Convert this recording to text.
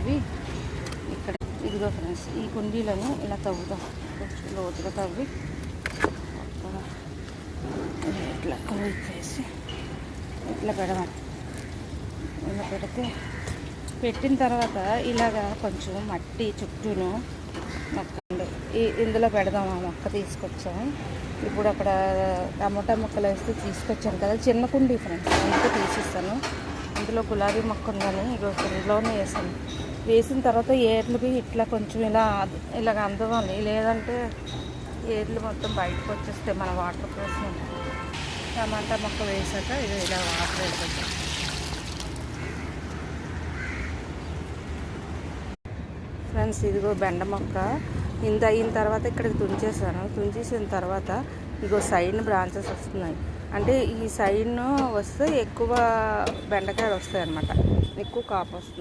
తవ్వి ఇక్కడ ఇదిగో ఫ్రెండ్స్ ఈ కుండీలను ఇలా తవ్వుతాం. కొంచెం లోతుగా తవ్వి ఇట్లా వేసి ఇట్లా పెడదాం. ఇలా పెడితే పెట్టిన తర్వాత ఇలాగా కొంచెం మట్టి చుట్టూను మొక్క ఇందులో పెడదాం. ఆ మొక్క తీసుకొచ్చాము. ఇప్పుడు అక్కడ టమోటా మొక్కలు వేస్తే తీసుకొచ్చాను కదా, చిన్న కుండీ ఫ్రెండ్స్, అందుకే తీసిస్తాను. ఇందులో గులాబీ మొక్క ఉందని ఇందులోనే వేసాను. వేసిన తర్వాత ఏర్లకి ఇట్లా కొంచెం ఇలాగ అందవాలి, లేదంటే ఏర్లు మొత్తం బయటకు వచ్చేస్తే మన వాటర్ కోసం. టమాటా మొక్క వేసాక ఇలా వాటర్ వేసేద్దాం. ఫ్రెండ్స్ ఇదిగో బెండ మొక్క ఇంత అయిన తర్వాత ఇక్కడికి తుంచేసాను. తుంచేసిన తర్వాత ఇగో సైడ్ బ్రాంచెస్ వస్తున్నాయి. అంటే ఈ సైడ్ వస్తే ఎక్కువ బెండకాయలు వస్తాయి అన్నమాట, ఎక్కువ కాపు వస్తుంది.